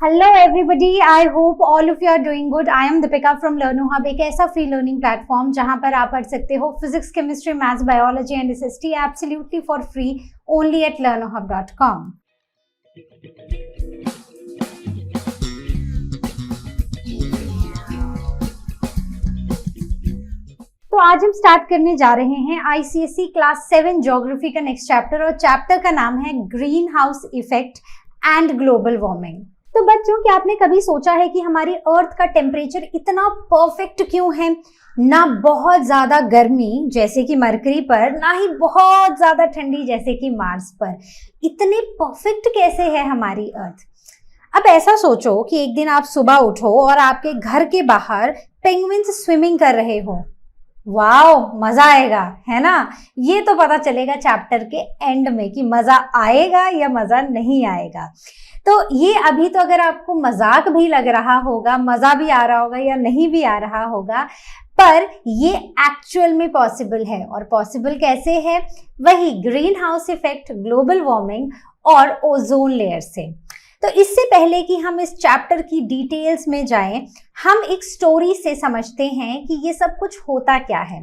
Hello everybody, I hope all of you are doing good. I am Deepika from Learno Hub, एक ऐसा free learning platform जहां पर आप पढ़ सकते हो physics, chemistry, maths, biology and SST absolutely for free only at learnohub.com। तो आज हम स्टार्ट करने जा रहे हैं आईसीएसई क्लास 7 ज्योग्राफी का नेक्स्ट चैप्टर, और चैप्टर का नाम है greenhouse effect and global warming. तो बच्चों, क्या आपने कभी सोचा है कि हमारी अर्थ का टेम्परेचर इतना परफेक्ट क्यों है? ना बहुत ज्यादा गर्मी जैसे कि मरकरी पर, ना ही बहुत ज्यादा ठंडी जैसे कि मार्स पर। इतने परफेक्ट कैसे है हमारी अर्थ? अब ऐसा सोचो कि एक दिन आप सुबह उठो और आपके घर के बाहर पेंगुइन्स स्विमिंग कर रहे हो। वाओ, मजा आएगा, है ना? ये तो पता चलेगा चैप्टर के एंड में कि मजा आएगा या मजा नहीं आएगा। तो ये अभी तो अगर आपको मजाक भी लग रहा होगा, मजा भी आ रहा होगा या नहीं भी आ रहा होगा, पर ये एक्चुअल में पॉसिबल है। और पॉसिबल कैसे है? वही green house effect, global warming और ओजोन लेयर से। तो इससे पहले कि हम इस चैप्टर की डिटेल्स में जाएं, हम एक स्टोरी से समझते हैं कि ये सब कुछ होता क्या है।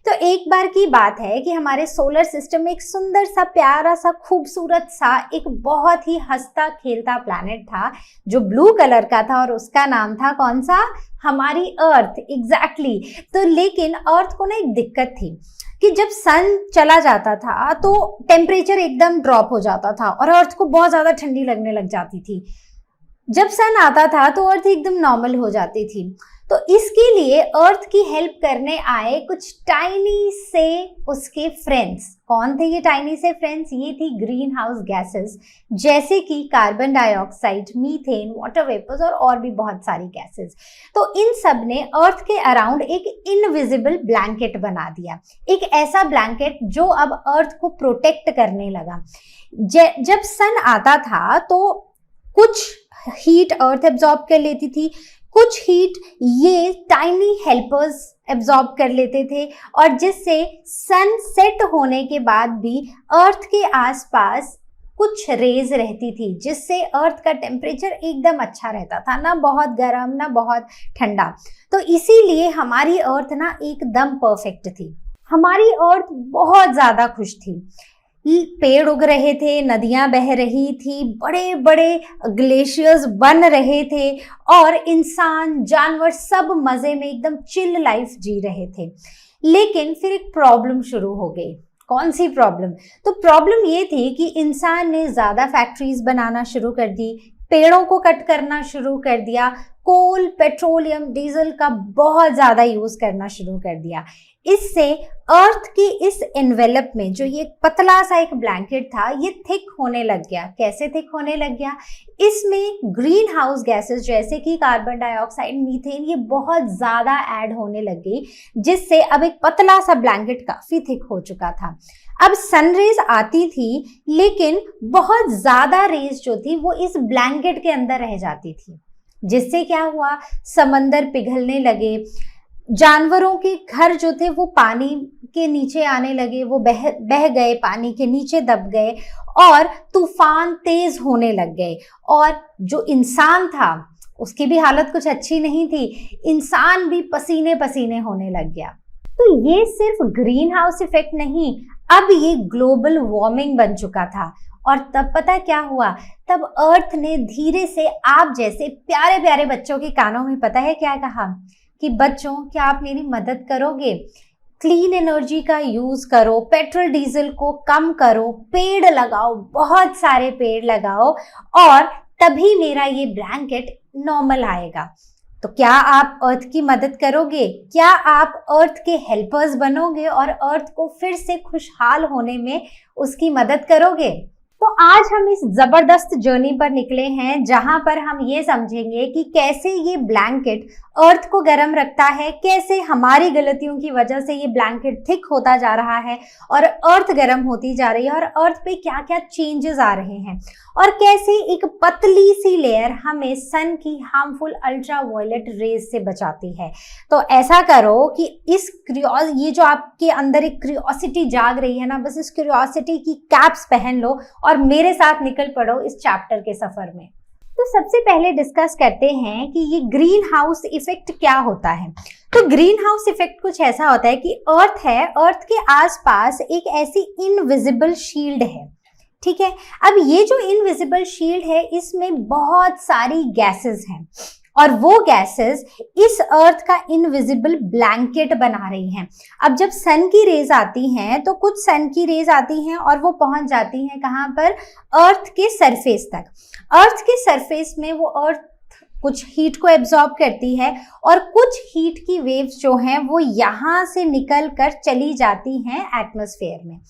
तो एक बार की बात है कि हमारे सोलर सिस्टम में एक सुंदर सा, प्यारा सा, खूबसूरत सा, एक बहुत ही हंसता खेलता प्लैनेट था जो ब्लू कलर का था, और उसका नाम था कौन सा? हमारी अर्थ। एग्जैक्टली। तो लेकिन अर्थ को ना एक दिक्कत थी कि जब सन चला जाता था तो टेम्परेचर एकदम ड्रॉप हो जाता था और अर्थ को बहुत ज्यादा ठंडी लगने लग जाती थी। जब सन आता था तो अर्थ एकदम नॉर्मल हो जाती थी। तो इसके लिए अर्थ की हेल्प करने आए कुछ टाइनी से उसके फ्रेंड्स। कौन थे ये टाइनी से फ्रेंड्स? ये थी ग्रीन हाउस गैसेस, जैसे कि carbon dioxide, methane, water vapours और भी बहुत सारी गैसेस। तो इन सब ने अर्थ के अराउंड एक इनविजिबल ब्लैंकेट बना दिया, एक ऐसा ब्लैंकेट जो अब अर्थ को प्रोटेक्ट करने लगा। जब सन आता था तो कुछ हीट अर्थ एब्जॉर्ब कर लेती थी, कुछ हीट ये टाइनी हेल्पर्स एब्जॉर्ब कर लेते थे, और जिससे सन सेट होने के बाद भी अर्थ के आसपास कुछ रेज रहती थी, जिससे अर्थ का टेम्परेचर एकदम अच्छा रहता था, ना बहुत गर्म ना बहुत ठंडा। तो इसीलिए हमारी अर्थ ना एकदम परफेक्ट थी। हमारी अर्थ बहुत ज्यादा खुश थी। पेड़ उग रहे थे, नदियां बह रही थी, बड़े बड़े ग्लेशियर्स बन रहे थे, और इंसान, जानवर सब मजे में एकदम चिल लाइफ जी रहे थे। लेकिन फिर एक प्रॉब्लम शुरू हो गई। कौन सी प्रॉब्लम? तो प्रॉब्लम ये थी कि इंसान ने ज्यादा फैक्ट्रीज बनाना शुरू कर दी, पेड़ों को कट करना शुरू कर दिया, कोल, पेट्रोलियम, डीजल का बहुत ज्यादा यूज करना शुरू कर दिया। इससे अर्थ की इस एनवेलप में जो ये पतला सा एक ब्लैंकेट था, ये थिक होने लग गया। कैसे थिक होने लग गया? इसमें ग्रीन हाउस गैसेस जैसे कि कार्बन डाइऑक्साइड, मीथेन, ये बहुत ज्यादा ऐड होने लग गई, जिससे अब एक पतला सा ब्लैंकेट काफी थिक हो चुका था। अब सनरेज आती थी, लेकिन बहुत ज्यादा रेज जो थी वो इस ब्लैंकेट के अंदर रह जाती थी, जिससे क्या हुआ? समंदर पिघलने लगे, जानवरों के घर जो थे वो पानी के नीचे आने लगे, वो बह गए, पानी के नीचे दब गए, और तूफान तेज होने लग गए। और जो इंसान था उसकी भी हालत कुछ अच्छी नहीं थी, इंसान भी पसीने पसीने होने लग गया। तो ये सिर्फ ग्रीन हाउस इफेक्ट नहीं, अब ये ग्लोबल वार्मिंग बन चुका था। और तब पता क्या हुआ? तब अर्थ ने धीरे से आप जैसे प्यारे प्यारे बच्चों के कानों में पता है क्या कहा? कि बच्चों, क्या आप मेरी मदद करोगे? क्लीन एनर्जी का यूज करो, पेट्रोल डीजल को कम करो, पेड़ लगाओ, बहुत सारे पेड़ लगाओ, और तभी मेरा ये ब्लैंकेट नॉर्मल आएगा। तो क्या आप अर्थ की मदद करोगे? क्या आप अर्थ के हेल्पर्स बनोगे और अर्थ को फिर से खुशहाल होने में उसकी मदद करोगे? तो आज हम इस जबरदस्त जर्नी पर निकले हैं, जहां पर हम ये समझेंगे कि कैसे ये ब्लैंकेट अर्थ को गर्म रखता है, कैसे हमारी गलतियों की वजह से ये ब्लैंकेट थिक होता जा रहा है और अर्थ गर्म होती जा रही है, और अर्थ पे क्या क्या चेंजेस आ रहे हैं, और कैसे एक पतली सी लेयर हमें सन की हार्मफुल अल्ट्रावायलेट रेज से बचाती है। तो ऐसा करो कि ये जो आपके अंदर एक क्यूरियोसिटी जाग रही है ना, बस इस क्यूरियोसिटी की कैप्स पहन लो और मेरे साथ निकल पड़ो इस चैप्टर के सफर में। तो सबसे पहले डिस्कस करते हैं कि ये ग्रीन हाउस इफेक्ट क्या होता है। तो ग्रीन हाउस इफेक्ट कुछ ऐसा होता है कि अर्थ है, अर्थ के आसपास एक ऐसी इनविजिबल शील्ड है, ठीक है। अब ये जो इनविजिबल शील्ड है इसमें बहुत सारी गैसेस हैं और वो गैसेस इस अर्थ का इनविजिबल ब्लैंकेट बना रही हैं। अब जब सन की रेज आती हैं तो कुछ सन की रेज आती हैं और वो पहुंच जाती हैं कहाँ पर, अर्थ के सरफेस तक। अर्थ के सरफेस में वो अर्थ कुछ हीट को एब्जॉर्ब करती है और कुछ हीट की वेव्स जो हैं वो यहाँ से निकल कर चली जाती हैं एटमॉस्फेयर में।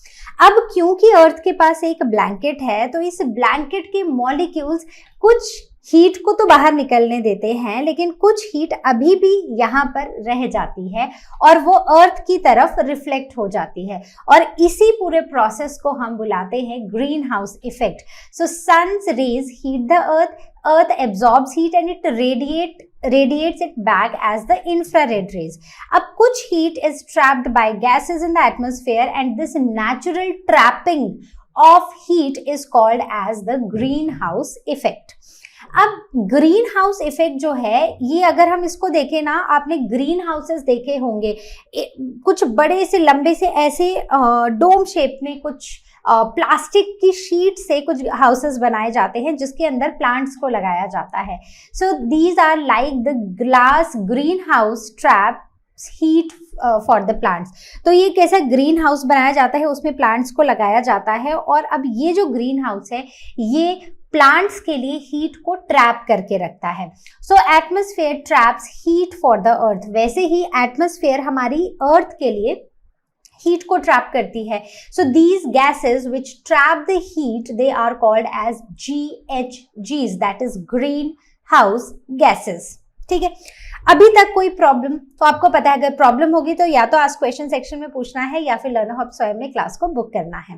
अब क्योंकि अर्थ के पास एक ब्लैंकेट है तो इस ब्लैंकेट के मॉलिक्यूल्स कुछ हीट को तो बाहर निकलने देते हैं, लेकिन कुछ हीट अभी भी यहाँ पर रह जाती है और वो अर्थ की तरफ रिफ्लेक्ट हो जाती है और इसी पूरे प्रोसेस को हम बुलाते हैं greenhouse effect. So sun's rays heat the earth, earth absorbs heat and it radiates it back as the infrared rays. अब कुछ heat is trapped by gases in the atmosphere and this natural trapping of heat is called as the greenhouse effect. अब green house effect जो है ये अगर हम इसको देखें ना, आपने ग्रीन हाउसेस देखे होंगे कुछ बड़े से लंबे से ऐसे डोम शेप में कुछ प्लास्टिक की शीट से कुछ हाउसेस बनाए जाते हैं जिसके अंदर प्लांट्स को लगाया जाता है। So these are like the glass greenhouse trap heat for the plants. तो ये कैसा ग्रीन हाउस बनाया जाता है, उसमें प्लांट्स को लगाया जाता है और अब ये जो ग्रीन हाउस है ये प्लांट्स के लिए हीट को ट्रैप करके रखता है। So atmosphere traps heat for the earth. वैसे ही एटमॉस्फेयर हमारी अर्थ के लिए हीट को ट्रैप करती है। So these gases which trap the heat they are called as GHGs, that is greenhouse gases, ठीक है। अभी तक कोई प्रॉब्लम? तो आपको पता है अगर प्रॉब्लम होगी तो या तो आज क्वेश्चन सेक्शन में पूछना है या फिर लर्नर हब स्वयं में क्लास को बुक करना है।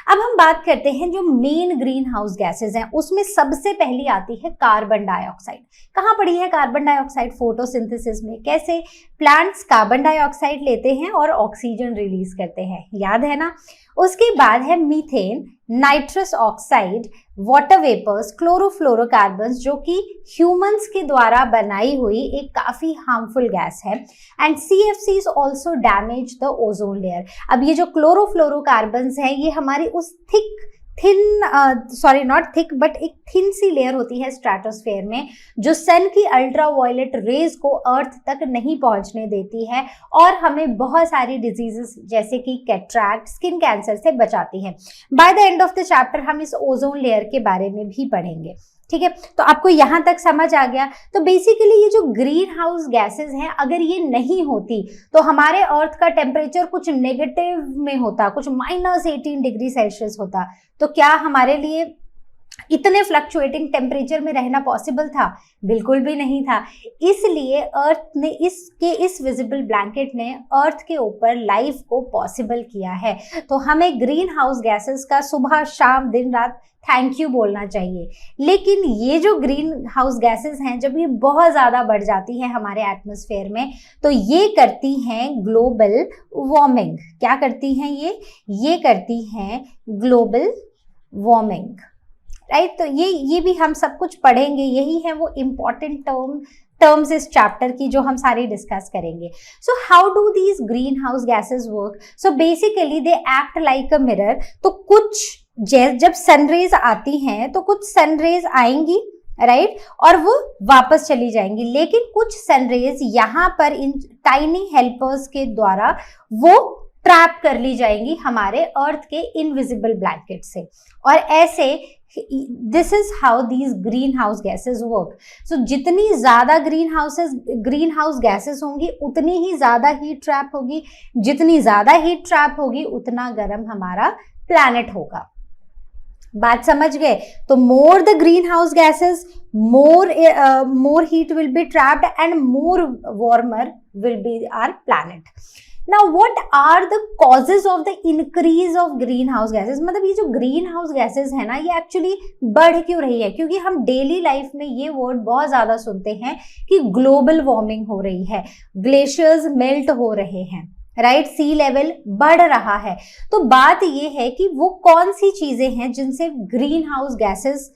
अब हम बात करते हैं जो मेन ग्रीन हाउस गैसेस हैं उसमें सबसे पहली आती है कार्बन डाइऑक्साइड। कहाँ पड़ी है कार्बन डाइऑक्साइड? फोटोसिंथेसिस में। कैसे? प्लांट्स कार्बन डाइऑक्साइड लेते हैं और ऑक्सीजन रिलीज करते हैं, याद है ना। उसके बाद है methane, nitrous oxide, water vapours, chlorofluorocarbons जो कि ह्यूमंस के द्वारा बनाई हुई एक काफी हार्मफुल गैस है। And CFCs also damage the ozone layer. अब ये जो क्लोरोफ्लोरोकार्बन्स है ये हमारी उस एक थिन सी लेयर होती है स्ट्रेटोस्फेयर में जो सन की अल्ट्रावायलेट रेज को अर्थ तक नहीं पहुंचने देती है और हमें बहुत सारी डिजीजेस जैसे कि कैटरैक्ट, स्किन कैंसर से बचाती है। By the end of the chapter हम इस ओजोन लेयर के बारे में भी पढ़ेंगे, ठीक है। तो आपको यहाँ तक समझ आ गया। तो बेसिकली ये जो ग्रीन हाउस गैसेस हैं अगर ये नहीं होती तो हमारे अर्थ का टेम्परेचर कुछ नेगेटिव में होता, कुछ -18 डिग्री सेल्सियस होता। तो क्या हमारे लिए इतने फ्लक्चुएटिंग टेम्परेचर में रहना पॉसिबल था? बिल्कुल भी नहीं था। इसलिए अर्थ ने इस विजिबल ब्लैंकेट ने अर्थ के ऊपर लाइफ को पॉसिबल किया है। तो हमें ग्रीन हाउस गैसेस का सुबह शाम दिन रात थैंक यू बोलना चाहिए। लेकिन ये जो ग्रीन हाउस गैसेस हैं जब ये बहुत ज़्यादा बढ़ जाती है हमारे एटमॉस्फेयर में तो ये करती हैं ग्लोबल वार्मिंग। क्या करती हैं ये करती हैं ग्लोबल वार्मिंग, राइट। तो ये भी हम सब कुछ पढ़ेंगे, यही है वो इम्पॉर्टेंट टर्म्स इस चैप्टर की जो हम सारी डिस्कस करेंगे। So how do these greenhouse gases work? So basically they act like a mirror. तो कुछ जब सनरेज आती हैं तो कुछ सनरेज आएंगी, राइट, और वो वापस चली जाएंगी, लेकिन कुछ सनरेज यहाँ पर इन टाइनी हेल्पर्स के द्वारा वो ट्रैप कर ली जाएंगी हमारे अर्थ के इनविजिबल ब्लैंकेट से। और ऐसे this is how these greenhouse gases work. So जितनी ज्यादा ग्रीन हाउस गैसेस होंगी उतनी ही ज्यादा हीट ट्रैप होगी, जितनी ज्यादा हीट ट्रैप होगी उतना गर्म हमारा प्लैनेट होगा। बात समझ गए? तो more the greenhouse gases more heat will be trapped and more warmer will be our planet. Now what are the causes of the increase of greenhouse gases? मतलब ये जो greenhouse gases है ना ये एक्चुअली बढ़ क्यों रही है? क्योंकि हम डेली लाइफ में ये वर्ड बहुत ज्यादा सुनते हैं कि ग्लोबल वार्मिंग हो रही है, ग्लेशियर्स मेल्ट हो रहे हैं, राइट, सी लेवल बढ़ रहा है। तो बात ये है कि वो कौन सी चीजें हैं जिनसे ग्रीन हाउस गैसेस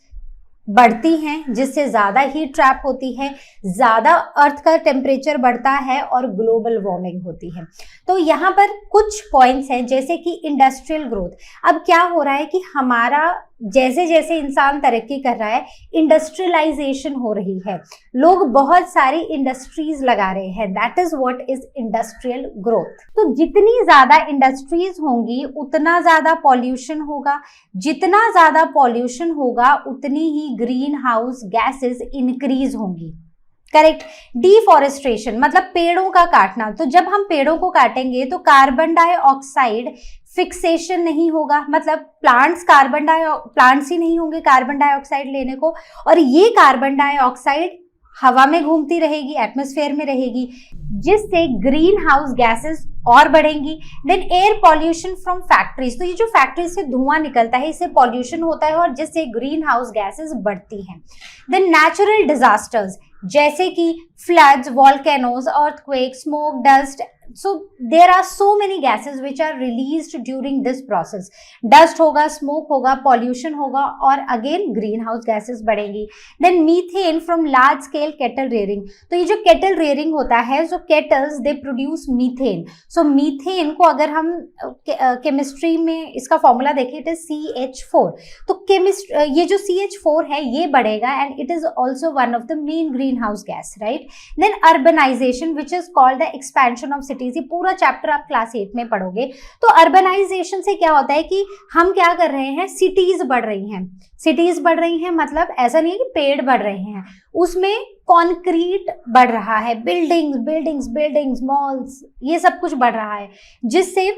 बढ़ती हैं, जिससे ज्यादा हीट ट्रैप होती है, ज्यादा अर्थ का टेम्परेचर बढ़ता है और ग्लोबल वार्मिंग होती है। तो यहाँ पर कुछ पॉइंट्स हैं, जैसे कि इंडस्ट्रियल ग्रोथ। अब क्या हो रहा है कि हमारा जैसे जैसे इंसान तरक्की कर रहा है, इंडस्ट्रियलाइजेशन हो रही है, लोग बहुत सारी इंडस्ट्रीज लगा रहे हैं, that is what is industrial growth. तो जितनी ज्यादा इंडस्ट्रीज होंगी उतना ज्यादा पॉल्यूशन होगा, जितना ज्यादा पॉल्यूशन होगा उतनी ही ग्रीन हाउस गैसेस इंक्रीज होंगी। करेक्ट। डिफॉरेस्टेशन मतलब पेड़ों का काटना। तो जब हम पेड़ों को काटेंगे तो कार्बन डाइऑक्साइड फिक्सेशन नहीं होगा, मतलब प्लांट्स ही नहीं होंगे कार्बन डाइऑक्साइड लेने को, और ये कार्बन डाइऑक्साइड हवा में घूमती रहेगी, एटमॉस्फेयर में रहेगी, जिससे ग्रीन हाउस गैसेस और बढ़ेंगी। Then air pollution from factories. तो ये जो फैक्ट्रीज से धुआं निकलता है, इससे पॉल्यूशन होता है और जिससे ग्रीन हाउस गैसेस बढ़ती हैं। देन नेचुरल डिजास्टर्स, जैसे कि floods, volcanoes, earthquake, smoke, dust. So there are so many gases which are released during this process. Dust होगा, smoke होगा, pollution होगा और again green house gases बढ़ेंगी. Then methane from large scale cattle rearing. तो ये जो cattle rearing होता है, so cattles they produce methane. So methane को अगर हम chemistry में इसका formula देखें, it is CH4. तो ये जो CH4 है ये बढ़ेगा and it is also one of the main greenhouse gas, right? Then urbanization which is called the expansion of cities. ये पूरा चैप्टर आप क्लास 8 में पढ़ोगे। तो अर्बनाइजेशन से क्या होता है कि हम क्या कर रहे हैं, सिटीज बढ़ रही हैं। सिटीज बढ़ रही हैं मतलब ऐसा नहीं है कि पेड़ बढ़ रहे हैं, उसमें कंक्रीट बढ़ रहा है, बिल्डिंग्स, मॉल्स, ये सब कुछ बढ़ रहा है, जिससे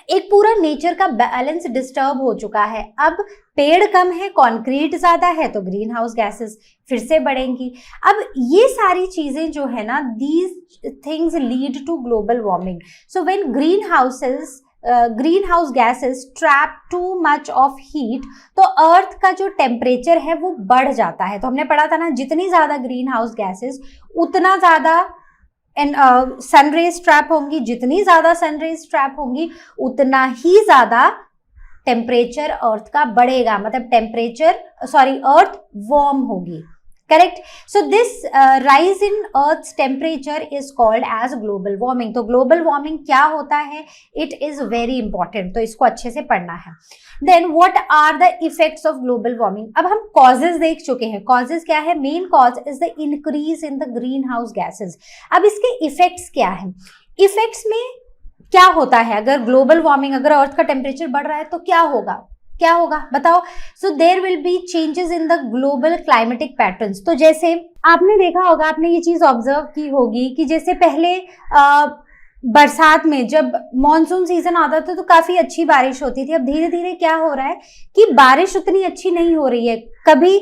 एक पूरा नेचर का बैलेंस डिस्टर्ब हो चुका है। अब पेड़ कम है, कंक्रीट ज्यादा है, तो ग्रीन हाउस गैसेस फिर से बढ़ेंगी। अब ये सारी चीजें जो है ना, these things lead to global warming. So when greenhouse gases trap too much of heat, तो अर्थ का जो टेम्परेचर है वो बढ़ जाता है। तो हमने पढ़ा था ना, जितनी ज्यादा ग्रीन हाउस गैसेस उतना ज्यादा सनरेज ट्रैप होंगी, जितनी ज्यादा सनरेज ट्रैप होंगी उतना ही ज्यादा टेम्परेचर अर्थ का बढ़ेगा, मतलब अर्थ वार्म होगी। Correct. So this rise in earth temperature is called as global warming. तो ग्लोबल वार्मिंग क्या होता है, इट इज वेरी इंपॉर्टेंट, तो इसको अच्छे से पढ़ना है। Then what are the effects of global warming. अब हम कॉजेज देख चुके हैं। कॉजेज क्या है, main cause is the increase in the greenhouse gases. अब इसके इफेक्ट्स क्या है, इफेक्ट्स में क्या होता है, अगर ग्लोबल वार्मिंग, अगर अर्थ का टेम्परेचर बढ़ रहा है तो क्या होगा बताओ। So there will be changes in the global climatic patterns. तो जैसे आपने देखा होगा, आपने ये चीज ऑब्जर्व की होगी कि जैसे पहले बरसात में जब मॉनसून सीजन आता था तो काफी अच्छी बारिश होती थी। अब धीरे धीरे क्या हो रहा है कि बारिश उतनी अच्छी नहीं हो रही है। कभी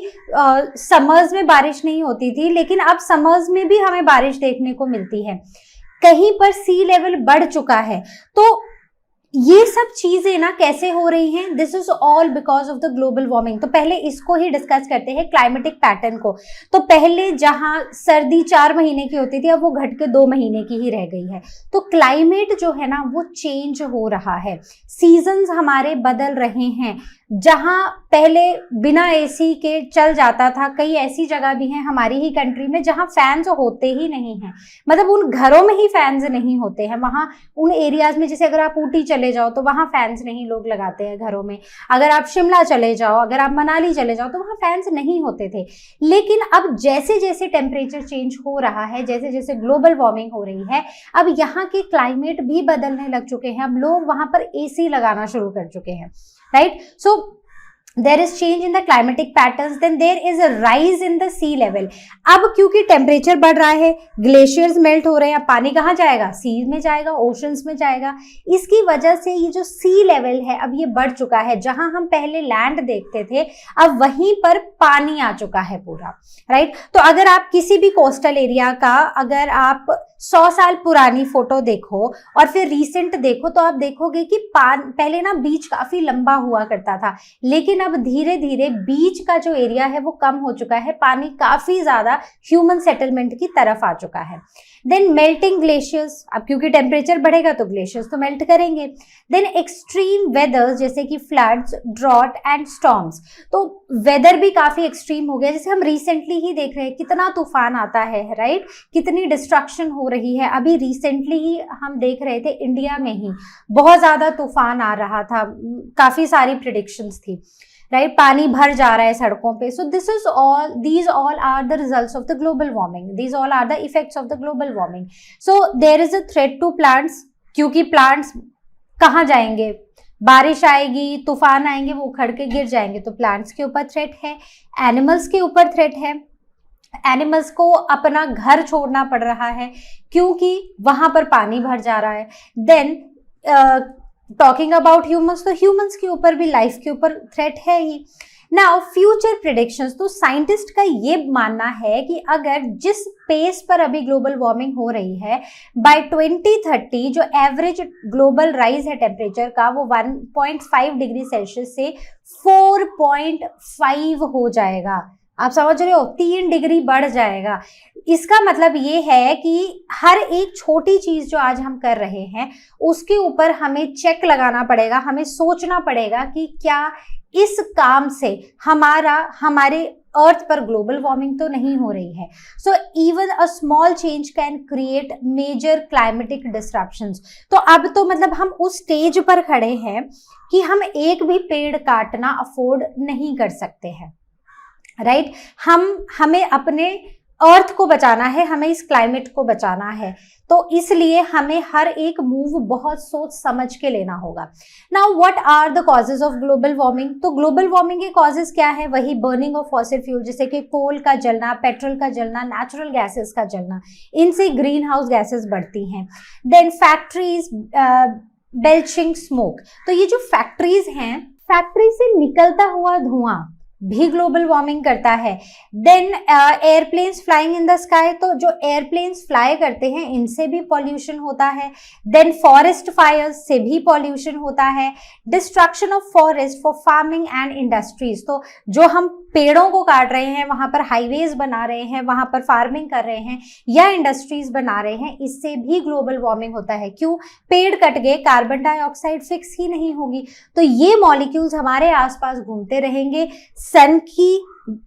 समर्स में बारिश नहीं होती थी, लेकिन अब समर्स में भी हमें बारिश देखने को मिलती है। कहीं पर सी लेवल बढ़ चुका है। तो ये सब चीजें ना कैसे हो रही हैं, this is all because of the global warming. तो पहले इसको ही डिस्कस करते हैं, क्लाइमेटिक पैटर्न को। तो पहले जहां सर्दी 4 महीने की होती थी, अब वो घट के 2 महीने की ही रह गई है। तो क्लाइमेट जो है ना वो चेंज हो रहा है, सीजन्स हमारे बदल रहे हैं। जहां पहले बिना एसी के चल जाता था, कई ऐसी जगह भी हैं हमारी ही कंट्री में जहां फैंस होते ही नहीं हैं, मतलब उन घरों में ही फैंस नहीं होते हैं। वहां उन एरियाज में, जैसे अगर आप ऊटी चले जाओ तो वहां फैंस नहीं लोग लगाते हैं घरों में। अगर आप शिमला चले जाओ, अगर आप मनाली चले जाओ तो वहां फैंस नहीं होते थे। लेकिन अब जैसे जैसे टेम्परेचर चेंज हो रहा है, जैसे जैसे ग्लोबल वार्मिंग हो रही है, अब यहाँ के क्लाइमेट भी बदलने लग चुके हैं। अब लोग वहां पर एसी लगाना शुरू कर चुके हैं, right? So there is change in the climatic patterns, then there is a rise in the sea level. अब क्योंकि टेम्परेचर बढ़ रहा है, ग्लेशियर्स मेल्ट हो रहे हैं, पानी कहाँ जाएगा, सी में जाएगा, ओशंस में जाएगा। इसकी वजह से ये जो सी लेवल है अब ये बढ़ चुका है। जहां हम पहले लैंड देखते थे अब वहीं पर पानी आ चुका है पूरा, राइट? तो अगर आप किसी भी कोस्टल एरिया का, अगर आप 100 साल पुरानी फोटो देखो और फिर रीसेंट देखो तो आप देखोगे कि पहले ना बीच काफी लंबा हुआ करता था, लेकिन अब धीरे धीरे बीच का जो एरिया है वो कम हो चुका है, पानी काफी ज्यादा ह्यूमन सेटलमेंट की तरफ आ चुका है। देन मेल्टिंग ग्लेशियर्स, अब क्योंकि टेम्परेचर बढ़ेगा तो ग्लेशियर्स तो मेल्ट करेंगे। देन एक्सट्रीम वेदर्स जैसे कि फ्लड्स, ड्रॉट एंड स्टॉर्म्स, तो वेदर भी काफी एक्सट्रीम हो गया, जैसे हम रिसेंटली ही देख रहे हैं कितना तूफान आता है, राइट, कितनी डिस्ट्रक्शन हो रही है। अभी रिसेंटली ही हम देख रहे थे इंडिया में ही बहुत ज्यादा तूफान आ रहा था, काफी सारी प्रिडिक्शंस थी, राइट, पानी भर जा रहा है सड़कों पे। सो these all are the results of the global warming, these all are the effects of the global warming. So there is a threat to plants, क्योंकि प्लांट्स कहाँ जाएंगे, बारिश आएगी, तूफान आएंगे, वो उखड़ के गिर जाएंगे, तो प्लांट्स के ऊपर थ्रेट है। एनिमल्स के ऊपर थ्रेट है, एनिमल्स को अपना घर छोड़ना पड़ रहा है क्योंकि वहां पर पानी भर जा रहा है। देन टॉकिंग अबाउट ह्यूमंस, तो ह्यूमंस के ऊपर भी, लाइफ के ऊपर थ्रेट है ही। नाउ फ्यूचर प्रिडिक्शंस, तो साइंटिस्ट का ये मानना है कि अगर जिस पेस पर अभी ग्लोबल वार्मिंग हो रही है, बाय 2030 जो एवरेज ग्लोबल राइज है टेम्परेचर का, वो 1.5 डिग्री सेल्सियस से 4.5 हो जाएगा। आप समझ रहे हो, 3 डिग्री बढ़ जाएगा। इसका मतलब ये है कि हर एक छोटी चीज जो आज हम कर रहे हैं उसके ऊपर हमें चेक लगाना पड़ेगा, हमें सोचना पड़ेगा कि क्या इस काम से हमारे अर्थ पर ग्लोबल वार्मिंग तो नहीं हो रही है। So even a small change can create major climatic disruptions. तो अब तो मतलब हम उस स्टेज पर खड़े हैं कि हम एक भी पेड़ काटना अफोर्ड नहीं कर सकते हैं, राइट। हमें अपने अर्थ को बचाना है, हमें इस क्लाइमेट को बचाना है, तो इसलिए हमें हर एक मूव बहुत सोच समझ के लेना होगा। Now what are the causes of global warming, तो ग्लोबल वार्मिंग के कॉजेज क्या है, वही बर्निंग ऑफ फॉसिल फ्यूल, जैसे कि कोल का जलना, पेट्रोल का जलना, नेचुरल गैसेस का जलना, इनसे ग्रीन हाउस गैसेस बढ़ती हैं। देन फैक्ट्रीज बेल्चिंग स्मोक, तो ये जो फैक्ट्रीज हैं, फैक्ट्री से निकलता हुआ धुआं भी ग्लोबल वार्मिंग करता है। Then airplanes flying in the sky, तो जो एयरप्लेन्स फ्लाई करते हैं इनसे भी पॉल्यूशन होता है। देन फॉरेस्ट फायर्स से भी पॉल्यूशन होता है। Destruction of forest for farming and industries, तो जो हम पेड़ों को काट रहे हैं, वहां पर हाईवेज बना रहे हैं, वहां पर फार्मिंग कर रहे हैं या इंडस्ट्रीज बना रहे हैं, इससे भी ग्लोबल वार्मिंग होता है। क्यों, पेड़ कट गए, कार्बन डाइऑक्साइड फिक्स ही नहीं होगी, तो ये मॉलिक्यूल्स हमारे आसपास घूमते रहेंगे, सन की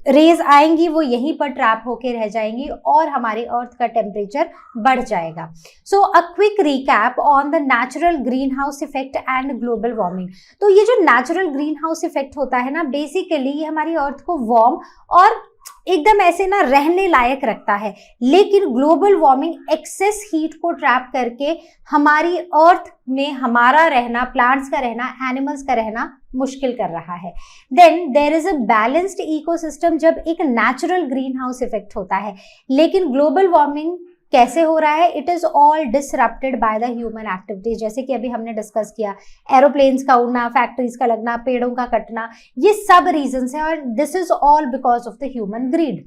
रेज आएंगी, वो यहीं पर ट्रैप होके रह जाएंगी और हमारे अर्थ का टेम्परेचर बढ़ जाएगा। So a quick recap on the natural greenhouse effect and global warming, तो ये जो नेचुरल ग्रीन हाउस इफेक्ट होता है ना, बेसिकली ये हमारी अर्थ को वार्म और एकदम ऐसे ना रहने लायक रखता है, लेकिन ग्लोबल वार्मिंग एक्सेस हीट को ट्रैप करके हमारी अर्थ में हमारा रहना, प्लांट्स का रहना, एनिमल्स का रहना मुश्किल कर रहा है। Then there is a balanced ecosystem, जब एक नेचुरल ग्रीन हाउस इफेक्ट होता है, लेकिन ग्लोबल वार्मिंग कैसे हो रहा है, it is all disrupted by the human activities, जैसे कि अभी हमने डिस्कस किया, एरोप्लेन्स का उड़ना, फैक्ट्रीज का लगना, पेड़ों का कटना, ये सब रीजंस है और this is all because of the human greed,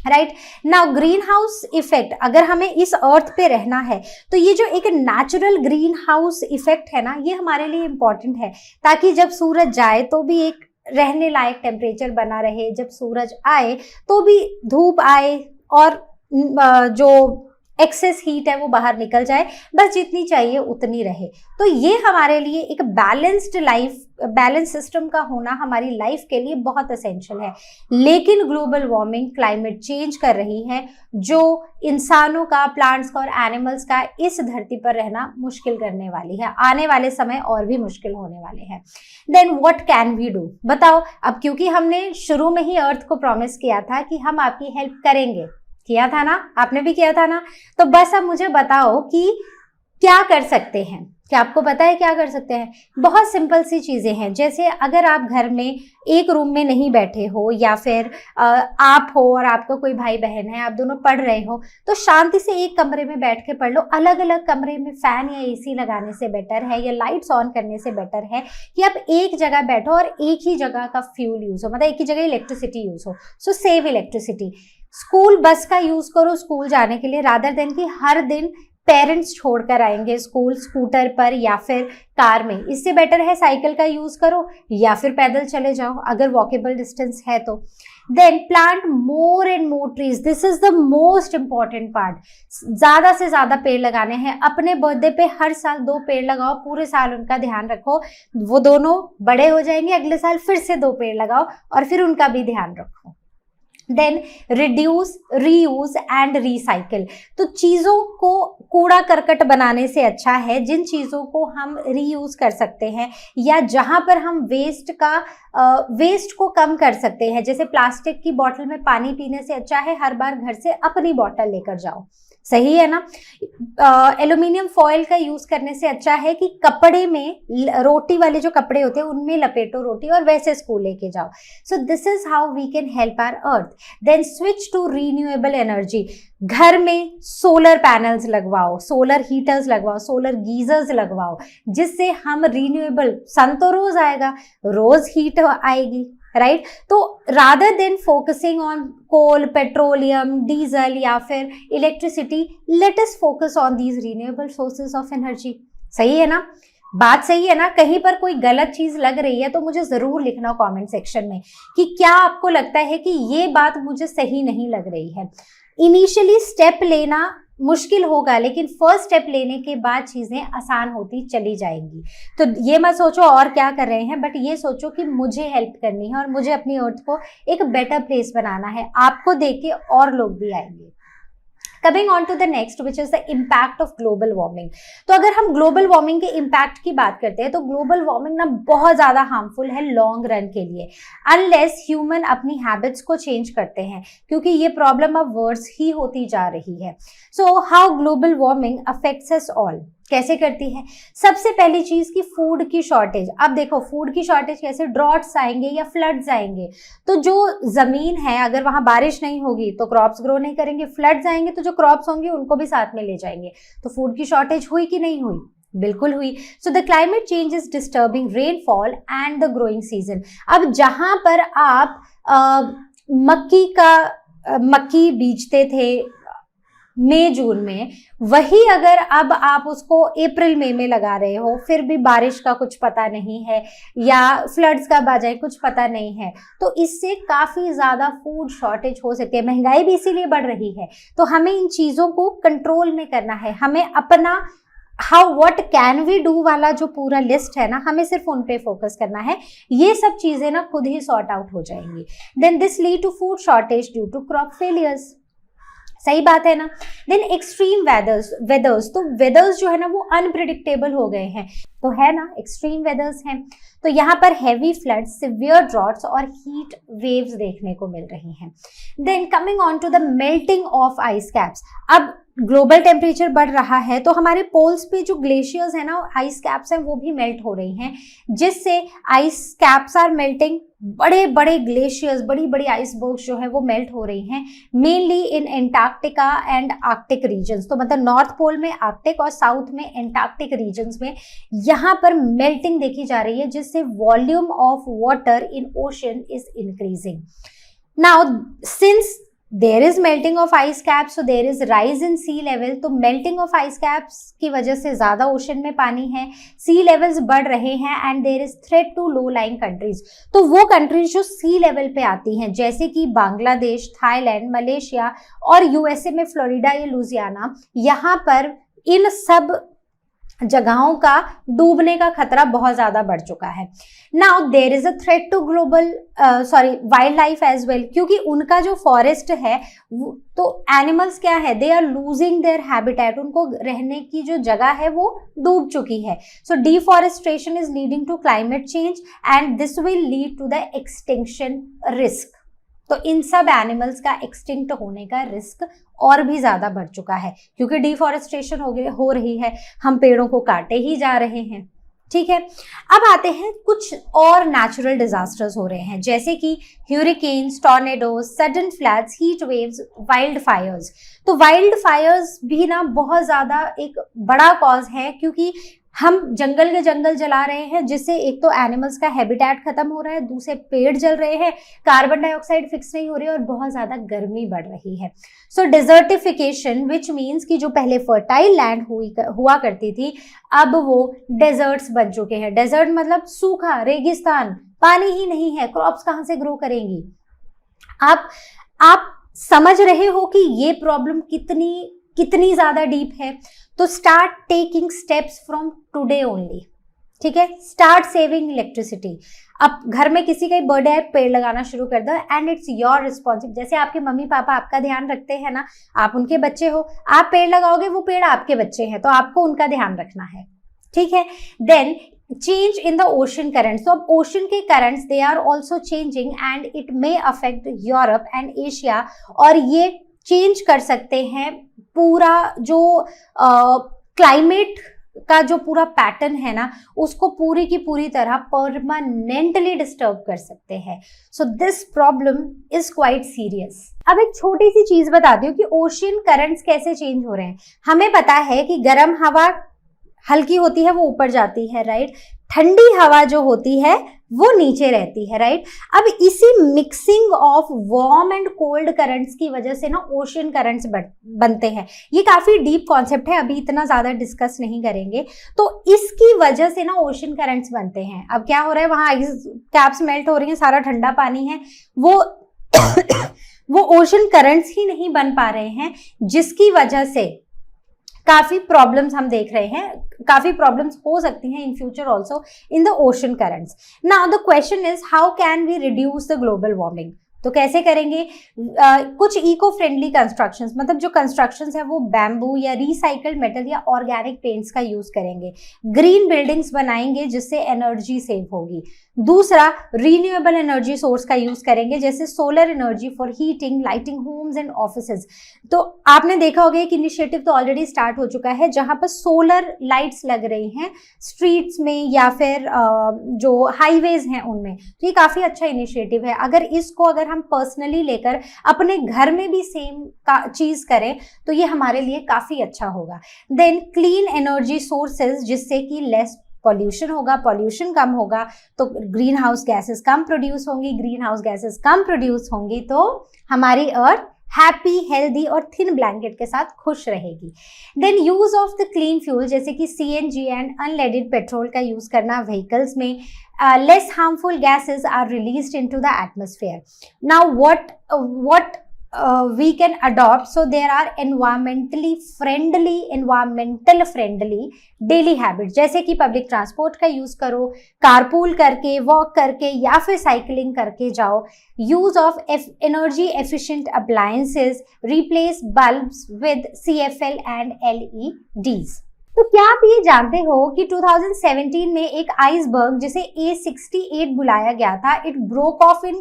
right. Now greenhouse effect, अगर हमें इस अर्थ पे रहना है तो ये जो एक नेचुरल ग्रीन हाउस इफेक्ट है ना, ये हमारे लिए इंपॉर्टेंट है, ताकि जब सूरज जाए तो भी एक रहने लायक टेम्परेचर बना रहे, जब सूरज आए तो भी धूप आए और जो एक्सेस हीट है वो बाहर निकल जाए, बस जितनी चाहिए उतनी रहे। तो ये हमारे लिए एक बैलेंस सिस्टम का होना हमारी लाइफ के लिए बहुत एसेंशियल है। लेकिन ग्लोबल वार्मिंग क्लाइमेट चेंज कर रही है, जो इंसानों का, प्लांट्स का और एनिमल्स का इस धरती पर रहना मुश्किल करने वाली है। आने वाले समय और भी मुश्किल होने वाले हैं। Then what can we do, बताओ। अब क्योंकि हमने शुरू में ही अर्थ को प्रॉमिस किया था कि हम आपकी हेल्प करेंगे, किया था ना, आपने भी किया था ना, तो बस अब मुझे बताओ कि क्या कर सकते हैं। क्या आपको पता है क्या कर सकते हैं? बहुत सिंपल सी चीजें हैं, जैसे अगर आप घर में एक रूम में नहीं बैठे हो या फिर आप हो और आपका कोई भाई बहन है, आप दोनों पढ़ रहे हो, तो शांति से एक कमरे में बैठ के पढ़ लो। अलग अलग कमरे में फैन या एसी लगाने से बेटर है या लाइट्स ऑन करने से बेटर है कि आप एक जगह बैठो और एक ही जगह का फ्यूल यूज हो, मतलब एक ही जगह इलेक्ट्रिसिटी यूज हो। सो सेव इलेक्ट्रिसिटी। स्कूल बस का यूज करो स्कूल जाने के लिए, रादर देन कि हर दिन पेरेंट्स छोड़कर आएंगे स्कूल स्कूटर पर या फिर कार में। इससे बेटर है साइकिल का यूज करो या फिर पैदल चले जाओ अगर वॉकेबल डिस्टेंस है तो। Then plant more and more trees, this is the most important part. ज्यादा से ज्यादा पेड़ लगाने हैं। अपने बर्थडे पे हर साल 2 पेड़ लगाओ, पूरे साल उनका ध्यान रखो, वो दोनों बड़े हो जाएंगे, अगले साल फिर से 2 पेड़ लगाओ और फिर उनका भी ध्यान रखो। Then reduce, reuse and recycle. तो चीजों को कूड़ा करकट बनाने से अच्छा है जिन चीजों को हम रीयूज कर सकते हैं या जहां पर हम वेस्ट को कम कर सकते हैं। जैसे प्लास्टिक की बोतल में पानी पीने से अच्छा है हर बार घर से अपनी बोतल लेकर जाओ, सही है ना। एल्यूमिनियम फॉइल का यूज करने से अच्छा है कि कपड़े में, रोटी वाले जो कपड़े होते हैं उनमें लपेटो रोटी और वैसे स्कूल लेके जाओ। So this is how we can help our earth. Then switch to renewable energy. घर में सोलर पैनल्स लगवाओ, सोलर हीटर्स लगवाओ, सोलर गीजर्स लगवाओ, जिससे हम रीन्यूएबल, सन तो रोज आएगा, रोज हीट आएगी, राइट। तो rather than focusing on coal, petroleum, diesel या फिर electricity, let us focus on these renewable sources of energy. सही है ना, बात सही है ना। कहीं पर कोई गलत चीज लग रही है तो मुझे जरूर लिखना कमेंट सेक्शन में कि क्या आपको लगता है कि ये बात मुझे सही नहीं लग रही है। इनिशियली स्टेप लेना मुश्किल होगा लेकिन फर्स्ट स्टेप लेने के बाद चीजें आसान होती चली जाएंगी। तो ये मत सोचो और क्या कर रहे हैं, बट ये सोचो कि मुझे हेल्प करनी है और मुझे अपनी अर्थ को एक बेटर प्लेस बनाना है। आपको देख के और लोग भी आएंगे। Coming on to the next which is the impact of global warming. तो अगर हम ग्लोबल वार्मिंग के इम्पैक्ट की बात करते हैं तो ग्लोबल वार्मिंग ना बहुत ज्यादा हार्मफुल है लॉन्ग रन के लिए, अनलेस ह्यूमन अपनी हैबिट्स को चेंज करते हैं, क्योंकि ये प्रॉब्लम अब वर्स ही होती जा रही है। So how global warming affects us all, कैसे करती है। सबसे पहली चीज की फूड की शॉर्टेज। अब देखो फूड की शॉर्टेज कैसे, ड्रॉट्स आएंगे या फ्लड्स आएंगे, तो जो जमीन है अगर वहां बारिश नहीं होगी तो क्रॉप्स ग्रो नहीं करेंगे, फ्लड्स आएंगे तो जो क्रॉप्स होंगे उनको भी साथ में ले जाएंगे। तो फूड की शॉर्टेज हुई कि नहीं हुई, बिल्कुल हुई। So the climate change is disturbing rainfall and the growing season. अब जहां पर आप मक्की बीजते थे मई जून में, वही अगर अब आप उसको अप्रैल मई में लगा रहे हो, फिर भी बारिश का कुछ पता नहीं है या फ्लड्स कब आ जाए कुछ पता नहीं है, तो इससे काफी ज्यादा फूड शॉर्टेज हो सकती है। महंगाई भी इसीलिए बढ़ रही है। तो हमें इन चीजों को कंट्रोल में करना है। हमें अपना how what can we do वाला जो पूरा लिस्ट है ना, हमें सिर्फ उन पे फोकस करना है। ये सब चीजें ना खुद ही सॉर्ट आउट हो जाएंगी। Then this lead to food shortage due to crop failures. सही बात है ना। देन एक्सट्रीम वेदर्स, तो वेदर्स जो है ना वो अनप्रिडिक्टेबल हो गए हैं, तो है ना एक्सट्रीम वेदर्स हैं। तो यहाँ पर हैवी फ्लड्स, सिवियर ड्रॉट्स और हीट वेव्स देखने को मिल रही हैं। Then coming on to the melting of ice caps. अब ग्लोबल टेम्परेचर बढ़ रहा है तो हमारे पोल्स पे जो ग्लेशियर्स है ना, आइस कैप्स हैं, वो भी मेल्ट हो रही हैं, जिससे आइस कैप्स आर मेल्टिंग। बड़े बड़े ग्लेशियर्स, बड़ी बड़ी आइसबर्ग्स जो है वो मेल्ट हो रही हैं, mainly in Antarctica and Arctic regions. तो मतलब नॉर्थ पोल में आर्कटिक और साउथ में एंटार्क्टिक रीजन्स में यहाँ पर मेल्टिंग देखी जा रही है, जिससे volume of water in ocean is increasing. Now since there is melting of ice caps, so there is rise in sea level। तो melting of ice caps की वजह से ज्यादा ओशन में पानी है, sea levels बढ़ रहे हैं and there is threat to low lying countries। तो वो कंट्रीज जो sea level पे आती हैं जैसे कि बांग्लादेश, थाईलैंड, मलेशिया और यूएसए में फ्लोरिडा या लुजियाना, यहाँ पर इन सब जगहों का डूबने का खतरा बहुत ज्यादा बढ़ चुका है। Now there is a threat to wild life as well, क्योंकि उनका जो फॉरेस्ट है तो एनिमल्स क्या है, they are losing their habitat, उनको रहने की जो जगह है वो डूब चुकी है। So deforestation is leading to climate change and this will lead to the extinction risk. तो इन सब एनिमल्स का एक्सटिंक्ट होने का रिस्क और भी ज्यादा बढ़ चुका है, क्योंकि डिफॉरेस्टेशन हो रही है, हम पेड़ों को काटे ही जा रहे हैं। ठीक है, अब आते हैं कुछ और नेचुरल डिजास्टर्स हो रहे हैं, जैसे कि hurricanes, tornadoes, sudden floods, heat waves, wildfires. तो वाइल्ड फायर्स भी ना बहुत ज्यादा एक बड़ा कॉज है, क्योंकि हम जंगल के जंगल जला रहे हैं, जिससे एक तो एनिमल्स का हैबिटेट खत्म हो रहा है, दूसरे पेड़ जल रहे हैं, कार्बन डाइऑक्साइड फिक्स नहीं हो रही है और बहुत ज्यादा गर्मी बढ़ रही है। सो डिजर्टिफिकेशन विच मीन्स कि जो पहले फर्टाइल लैंड हुआ करती थी, अब वो डेजर्ट्स बन चुके हैं। डेजर्ट मतलब सूखा, रेगिस्तान, पानी ही नहीं है, क्रॉप्स कहाँ से ग्रो करेंगी। आप समझ रहे हो कि ये प्रॉब्लम कितनी ज्यादा डीप है। तो start taking steps from today only, ठीक है। Start saving electricity. अब घर में किसी का बर्थडे है, पेड़ लगाना शुरू कर दो, एंड इट्स योर रिस्पॉन्सिबिलिटी। जैसे आपके मम्मी पापा आपका ध्यान रखते हैं ना, आप उनके बच्चे हो, आप पेड़ लगाओगे, वो पेड़ आपके बच्चे हैं, तो आपको उनका ध्यान रखना है, ठीक है। Then change in the ocean currents. So ocean के currents they are also changing and it may affect Europe and Asia, और ये change कर सकते हैं पूरा जो क्लाइमेट का जो पूरा पैटर्न है ना, उसको पूरी की पूरी तरह परमानेंटली डिस्टर्ब कर सकते हैं। So this problem is quite serious. अब एक छोटी सी चीज बताती हूँ कि ओशियन करंट्स कैसे चेंज हो रहे हैं। हमें पता है कि गर्म हवा हल्की होती है, वो ऊपर जाती है, राइट। ठंडी हवा जो होती है वो नीचे रहती है, राइट। अब इसी mixing of warm and cold currents की वजह से ना ओशियन करंट्स बनते हैं। ये काफी डीप कॉन्सेप्ट है, अभी इतना ज्यादा डिस्कस नहीं करेंगे। तो इसकी वजह से ना ओशियन करंट्स बनते हैं। अब क्या हो रहा है, वहां आइस कैप्स मेल्ट हो रही है, सारा ठंडा पानी है, वो ओशियन करंट्स ही नहीं बन पा रहे हैं, जिसकी वजह से काफी प्रॉब्लम्स हम देख रहे हैं, काफी प्रॉब्लम्स हो सकती हैं in future also in the ocean currents. Now the question is how can we reduce the global warming. तो कैसे करेंगे? कुछ इको फ्रेंडली कंस्ट्रक्शंस, मतलब जो कंस्ट्रक्शंस है वो बैम्बू या रिसाइकल्ड मेटल या ऑर्गेनिक पेंट्स का यूज करेंगे। ग्रीन बिल्डिंग्स बनाएंगे जिससे एनर्जी सेव होगी। दूसरा, रीन्यूएबल एनर्जी सोर्स का यूज करेंगे, जैसे solar energy for heating, lighting homes and offices. तो आपने देखा होगा एक इनिशिएटिव तो ऑलरेडी स्टार्ट हो चुका है, जहां पर सोलर लाइट्स लग रही हैं स्ट्रीट्स में या फिर जो हाईवेज हैं उनमें। तो ये काफी अच्छा इनिशिएटिव है। अगर हम पर्सनली लेकर अपने घर में भी सेम चीज करें तो ये हमारे लिए काफी अच्छा होगा। देन क्लीन एनर्जी सोर्सेज, जिससे कि लेस पॉल्यूशन होगा, पॉल्यूशन कम होगा तो ग्रीन हाउस गैसेस कम प्रोड्यूस होंगी, ग्रीन हाउस गैसेस कम प्रोड्यूस होंगी तो हमारी अर्थ हैप्पी, हेल्दी और थिन ब्लैंकेट के साथ खुश रहेगी। Then use of the clean fuel, जैसे कि सीएनजी एंड अनलेडेड पेट्रोल का यूज करना व्हीकल्स में। Less harmful gases are released into the atmosphere. Now what we can adopt, so there are environmental friendly daily habits, जैसे कि public transport का use करो, carpool करके, वॉक करके या फिर साइकिलिंग करके जाओ। Use of energy efficient appliances, replace bulbs with CFL and LEDs। तो क्या आप ये जानते हो कि 2017 में एक आइसबर्ग जिसे A68 बुलाया गया था, it broke of in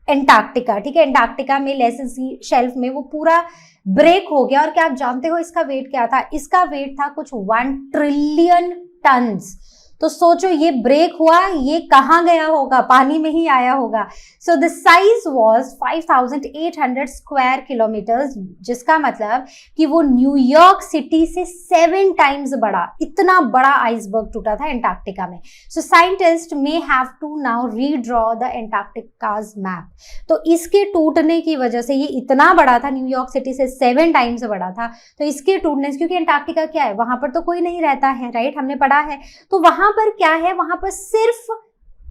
Antarctica, ठीक है। एंटार्क्टिका में लेसेस शेल्फ में वो पूरा ब्रेक हो गया। और क्या आप जानते हो इसका वेट क्या था? इसका वेट था कुछ 1 ट्रिलियन टन्स। तो सोचो ये ब्रेक हुआ, ये कहाँ गया होगा? पानी में ही आया होगा। So the size was 5800 square kilometres, जिसका मतलब कि वो न्यूयॉर्क सिटी से 7 टाइम्स बड़ा, इतना बड़ा आइसबर्ग टूटा था एंटार्क्टिका में। So scientist may have to now redraw the Antarctica's map. तो इसके टूटने की वजह से, ये इतना बड़ा था, न्यूयॉर्क सिटी से 7 टाइम्स बड़ा था, तो इसके टूटने से, क्योंकि एंटार्क्टिका क्या है, वहां पर तो कोई नहीं रहता है, राइट, हमने पढ़ा है। तो वहां पर क्या है, वहां पर सिर्फ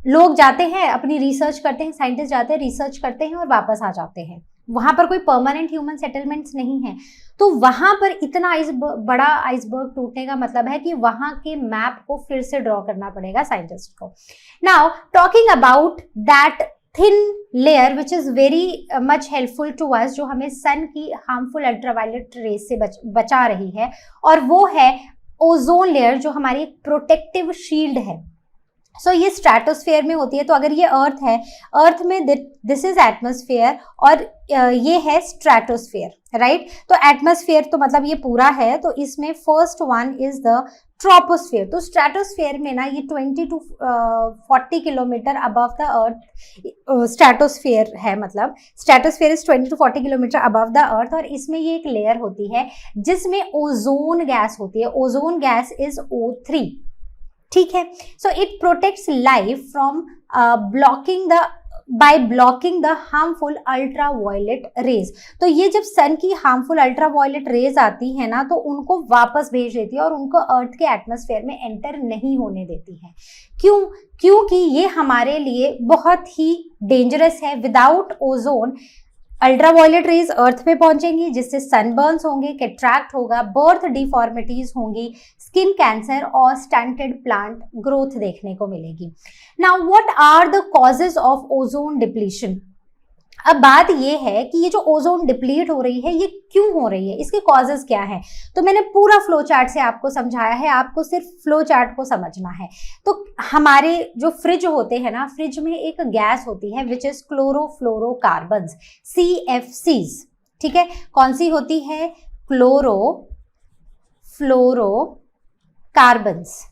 लोग जाते हैं, अपनी रिसर्च करते हैं, साइंटिस्ट जाते हैं, रिसर्च करते हैं और वापस आ जाते हैं। वहां पर कोई परमानेंट ह्यूमन सेटलमेंट्स नहीं है। तो वहां पर इतना बड़ा आइसबर्ग टूटने का मतलब है कि वहां के मैप को फिर से ड्रॉ करना पड़ेगा साइंटिस्ट को। Now talking about that thin layer which is very much helpful to us, जो हमें सन की हार्मफुल अल्ट्रावायलेट रेस से बचा रही है, और वो है ओजोन लेयर, जो हमारी एक प्रोटेक्टिव शील्ड है। सो ये स्ट्रेटोस्फेयर में होती है। तो अगर ये अर्थ है, अर्थ में दिस इज एटमॉस्फेयर और ये है स्ट्रेटोस्फेयर, राइट। तो एटमॉस्फेयर तो मतलब ये पूरा है, तो इसमें first one is the troposphere. तो स्ट्रेटोस्फेयर में ना ये 20 to 40 kilometre above the earth stratosphere है, मतलब stratosphere is 20 to 40 kilometre above the earth. और इसमें ये एक लेयर होती है जिसमें ओजोन गैस होती है। ओजोन गैस इज O3, ठीक है। So it protects life from blocking the harmful ultraviolet rays. तो ये जब सन की हार्मफुल अल्ट्रावायलेट रेज आती है ना, तो उनको वापस भेज देती है और उनको अर्थ के एटमॉस्फेयर में एंटर नहीं होने देती है। क्यों? क्योंकि ये हमारे लिए बहुत ही डेंजरस है। Without ozone ultraviolet rays earth पे पहुंचेंगी, जिससे सनबर्न्स होंगे, कैट्रैक्ट होगा, बर्थ डिफॉर्मिटीज होंगी, स्किन कैंसर और स्टंटेड प्लांट ग्रोथ देखने को मिलेगी। Now what are the causes of ozone depletion? अब बात ये है कि ये जो ओजोन डिप्लीट हो रही है ये क्यों हो रही है, इसके कॉजेज क्या है। तो मैंने पूरा फ्लो चार्ट से आपको समझाया है, आपको सिर्फ फ्लो चार्ट को समझना है। तो हमारे जो फ्रिज होते हैं ना, फ्रिज में एक गैस होती है विच इज क्लोरोफ्लोरोकार्बन्स, CFCs, ठीक है। कौन सी होती है? क्लोरोफ्लोरोकार्बन्स,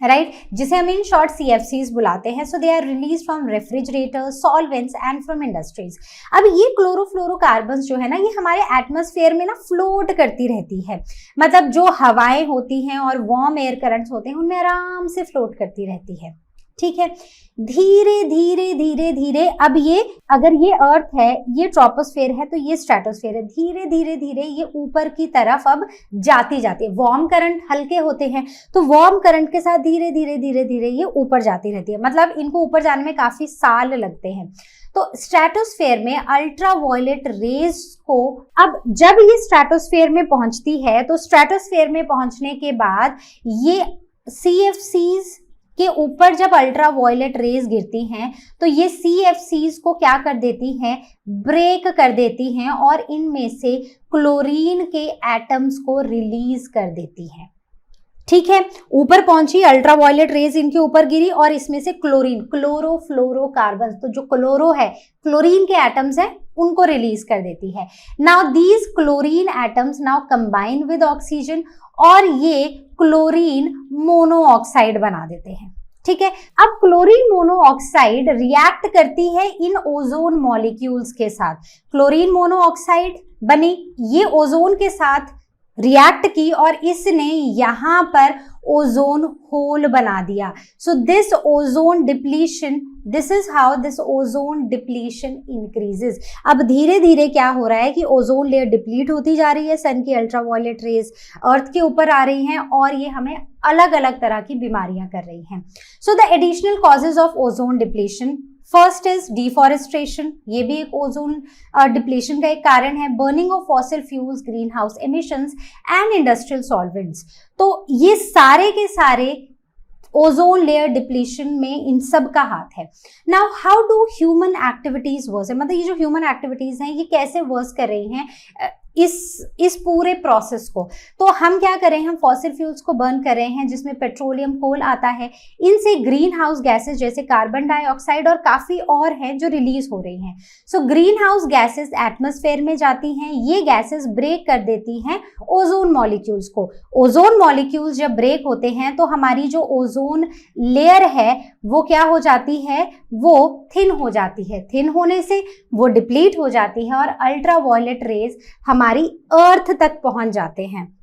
राइट, जिसे हम इन शॉर्ट CFCs बुलाते हैं। So they are release from refrigerators, solvents and from industries. अब ये क्लोरोफ्लोरोकार्बन्स जो है ना, ये हमारे एटमॉस्फेयर में ना फ्लोट करती रहती है, मतलब जो हवाएं होती हैं और वार्म एयर करंट्स होते हैं उनमें आराम से फ्लोट करती रहती है, ठीक है। धीरे धीरे धीरे धीरे, अब ये अगर ये अर्थ है, ये ट्रोपोस्फेयर है, तो ये स्ट्रेटोस्फेयर है, धीरे धीरे धीरे ये ऊपर की तरफ अब जाती जाती है। वार्म करंट हल्के होते हैं, तो वार्म करंट के साथ धीरे धीरे धीरे धीरे ये ऊपर जाती रहती है, मतलब इनको ऊपर जाने में काफी साल लगते हैं। तो स्ट्रेटोस्फेयर में अल्ट्रावायलेट रेज को, अब जब ये स्ट्रेटोस्फेयर में पहुंचती है, तो स्ट्रेटोस्फेयर में पहुंचने के बाद ये CFCs के ऊपर जब अल्ट्रावायलेट रेज गिरती हैं, तो ये CFCs को क्या कर देती हैं? ब्रेक कर देती हैं और इनमें से क्लोरीन के एटम्स को रिलीज कर देती हैं, ठीक है। ऊपर पहुंची अल्ट्रावायलेट रेज, इनके ऊपर गिरी और इसमें से क्लोरीन, क्लोरोफ्लोरोकार्बन, तो जो क्लोरो है, क्लोरीन के एटम्स हैं, उनको रिलीज कर देती है। Now these chlorine atoms now combine with oxygen और ये क्लोरीन मोनोऑक्साइड बना देते हैं, ठीक है। अब क्लोरीन मोनोऑक्साइड रिएक्ट करती है इन ओजोन मॉलिक्यूल्स के साथ। क्लोरीन मोनोऑक्साइड बनी, ये ओजोन के साथ रिएक्ट की और इसने यहां पर ओजोन होल बना दिया। So this ozone depletion, this is how this ozone depletion increases. अब धीरे धीरे क्या हो रहा है कि ओजोन लेयर डिप्लीट होती जा रही है, सन की अल्ट्रावायलेट रेज अर्थ के ऊपर आ रही हैं और ये हमें अलग अलग तरह की बीमारियां कर रही हैं। So the additional causes of ozone depletion, first is deforestation, ये भी एक ओजोन डिप्लीशन का एक कारण है। Burning of fossil fuels, green house emissions and industrial solvents. तो ये सारे के सारे ओजोन लेयर डिप्लीशन में इन सब का हाथ है। Now how do human activities worse, मतलब ये जो ह्यूमन एक्टिविटीज हैं ये कैसे वर्स कर रही हैं इस पूरे प्रोसेस को। तो हम क्या कर रहे हैं, हम फॉसिल फ्यूल्स को बर्न कर रहे हैं, जिसमें पेट्रोलियम, कोल आता है, इनसे ग्रीन हाउस गैसेस जैसे कार्बन डाइऑक्साइड और काफी और हैं जो रिलीज हो रही हैं। So green house gases atmosphere में जाती हैं, ये गैसेस ब्रेक कर देती हैं ओजोन मॉलिक्यूल्स को। ओजोन मॉलिक्यूल्स जब ब्रेक होते हैं तो हमारी जो ओजोन लेयर है वो क्या हो जाती है, वो थिन हो जाती है। थिन होने से वो डिप्लीट हो जाती है और अल्ट्रावायलेट रेज हमारी अर्थ तक पहुंच जाते हैं।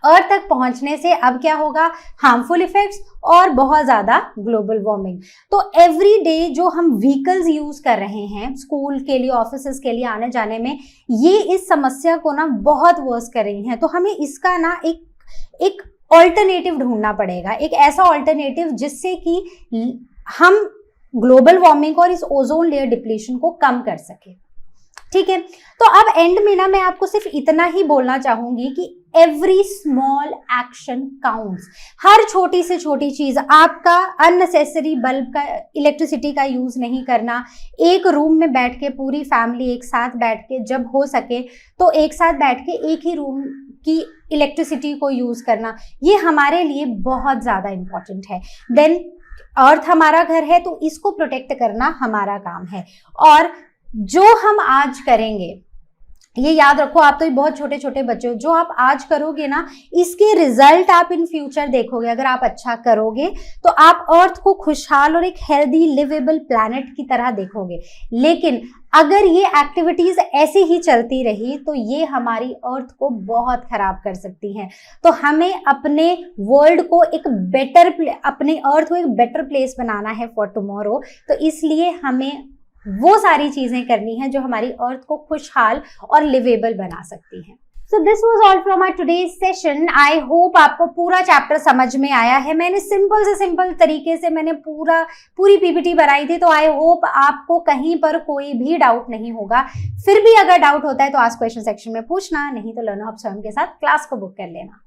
अर्थ तक पहुंचने से अब क्या होगा, हार्मफुल इफेक्ट्स और बहुत ज्यादा ग्लोबल वार्मिंग। तो एवरी डे जो हम व्हीकल्स यूज कर रहे हैं स्कूल के लिए, ऑफिसेस के लिए आने जाने में, ये इस समस्या को ना बहुत वर्स कर रही हैं। तो हमें इसका ना एक ऑल्टरनेटिव ढूंढना पड़ेगा, एक ऐसा ऑल्टरनेटिव जिससे कि हम ग्लोबल वार्मिंग और इस ओजोन लेयर डिप्लीशन को कम कर सके, ठीक है। तो अब एंड में ना मैं आपको सिर्फ इतना ही बोलना चाहूंगी कि एवरी स्मॉल एक्शन काउंट्स। हर छोटी से छोटी चीज, आपका अननेसेसरी बल्ब का, इलेक्ट्रिसिटी का यूज नहीं करना, एक रूम में बैठ के पूरी फैमिली एक साथ बैठ के, जब हो सके तो एक साथ बैठ के एक ही रूम की इलेक्ट्रिसिटी को यूज करना, ये हमारे लिए बहुत ज्यादा इंपॉर्टेंट है। देन अर्थ हमारा घर है तो इसको प्रोटेक्ट करना हमारा काम है। और जो हम आज करेंगे, ये याद रखो, आप तो ये बहुत छोटे छोटे बच्चे हो, जो आप आज करोगे ना इसके रिजल्ट आप इन फ्यूचर देखोगे। अगर आप अच्छा करोगे तो आप अर्थ को खुशहाल और एक हेल्दी लिवेबल प्लैनेट की तरह देखोगे। लेकिन अगर ये एक्टिविटीज ऐसी ही चलती रही तो ये हमारी अर्थ को बहुत खराब कर सकती हैं। तो हमें अपने वर्ल्ड को एक बेटर, अपने अर्थ को एक बेटर प्लेस बनाना है फॉर टुमारो। तो इसलिए हमें वो सारी चीजें करनी है जो हमारी अर्थ को खुशहाल और लिवेबल बना सकती हैं। So this was all from our today's session. I hope आपको पूरा चैप्टर समझ में आया है। मैंने सिंपल से सिंपल तरीके से मैंने पूरी पीपीटी बनाई थी, तो आई होप आपको कहीं पर कोई भी डाउट नहीं होगा। फिर भी अगर डाउट होता है तो आस्क क्वेश्चन सेक्शन में पूछना, नहीं तो लर्न हब स्वयं के साथ क्लास को बुक कर लेना।